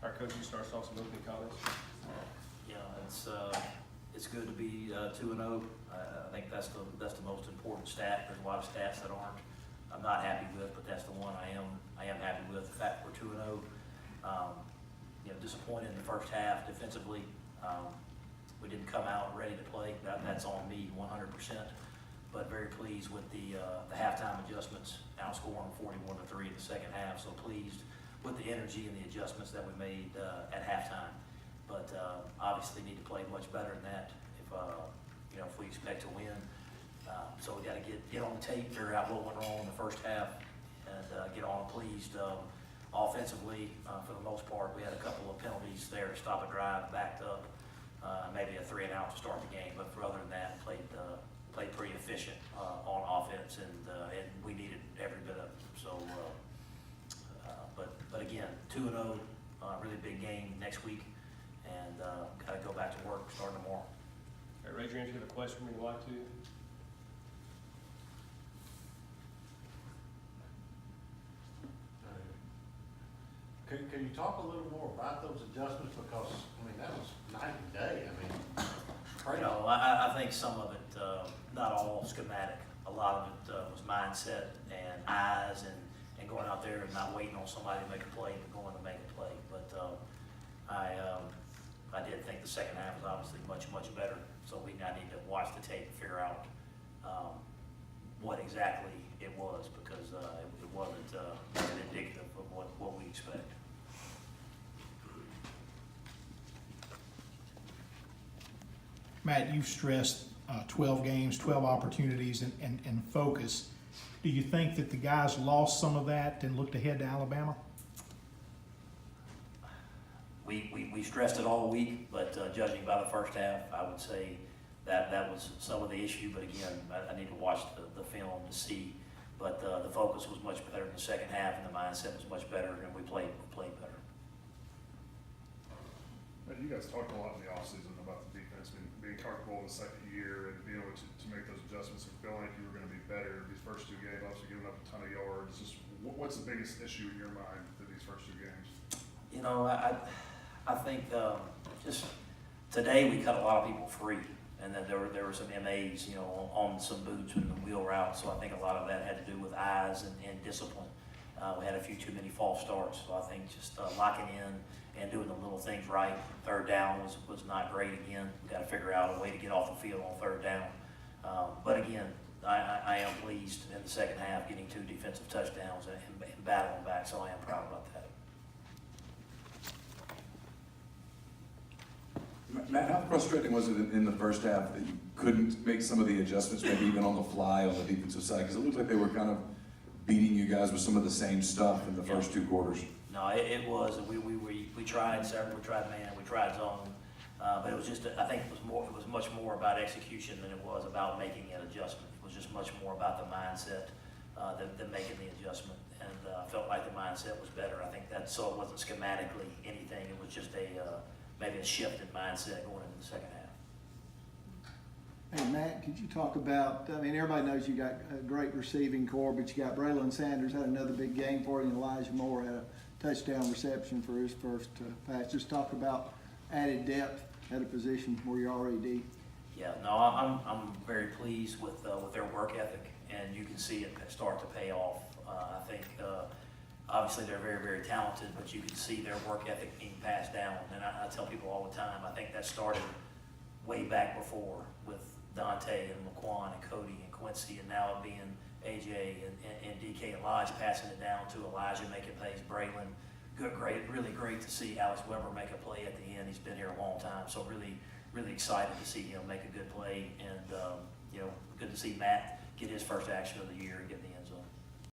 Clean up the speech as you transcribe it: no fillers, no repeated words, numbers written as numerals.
Our coach, you start off some opening comments. Yeah, it's good to be 2-0. I think that's the most important stat. There's a lot of stats that I'm not happy with, but that's the one I am happy with. The fact we're 2-0. Disappointed in the first half defensively. We didn't come out ready to play. That's on me 100%. But very pleased with the halftime adjustments, outscoring 41-3 in the second half. So pleased with the energy and the adjustments that we made at halftime. But obviously need to play much better than that if we expect to win. So we got to get on the tape, figure out what went wrong in the first half, and get on. Pleased offensively for the most part. We had a couple of penalties there to stop a drive, backed up, maybe a 3-and-out to start the game. But for other than that, played pretty efficient on offense, and we needed every bit of it. So, but again, 2-0, really big game next week, and got to go back to work starting tomorrow. All right, raise your hand if you have a question you'd like to. Can you talk a little more about those adjustments, because that was night and day. Crazy. I think some of it, not all schematic. A lot of it was mindset and eyes, and going out there and not waiting on somebody to make a play, but going to make a play. But I did think the second half was obviously much better. So I need to watch the tape and figure out what exactly it was, because it wasn't indicative of what we expect. Matt, you've stressed 12 games, 12 opportunities, and focus. Do you think that the guys lost some of that and looked ahead to Alabama? We stressed it all week, but judging by the first half, I would say that was some of the issue. But again, I need to watch the film to see. But the focus was much better in the second half, and the mindset was much better, and we played better. You guys talked a lot in the offseason about the defense being comfortable in the second year and being able to make those adjustments and feeling like you were going to be better. These first two games, obviously giving up a ton of yards. Just what's the biggest issue in your mind for these first two games? I think just today we cut a lot of people free, and then there were some MAs, on some boots and the wheel route. So I think a lot of that had to do with eyes and discipline. We had a few too many false starts, so I think just locking in and doing the little things right. Third down was not great again. We got to figure out a way to get off the field on third down. But again, I am pleased in the second half getting 2 defensive touchdowns and battling back, so I am proud about that. Matt, how frustrating was it in the first half that you couldn't make some of the adjustments, maybe even on the fly on the defensive side? Because it looked like they were kind of beating you guys with some of the same stuff in the first 2 quarters. No, it was. We tried several. We tried man. We tried zone. But it was just. I think it was much more about execution than it was about making an adjustment. It was just much more about the mindset than making the adjustment. And I felt like the mindset was better. I think so it wasn't schematically anything. It was just maybe a shift in mindset going into the second half. Hey, Matt, could you talk about, everybody knows you got a great receiving core, but you got Braylon Sanders had another big game for you, and Elijah Moore had a touchdown reception for his first pass. Just talk about added depth at a position where you're already deep. Yeah, no, I'm very pleased with their work ethic, and you can see it start to pay off. I think obviously they're very talented, but you can see their work ethic being passed down. And I tell people all the time, I think that started way back before with Dante and Laquan and Cody and Quincy, and now it being AJ and DK and Lodge passing it down to Elijah making plays, Braylon. Really great to see Alex Weber make a play at the end. He's been here a long time, so really excited to see him make a good play, and good to see Matt get his first action of the year and get the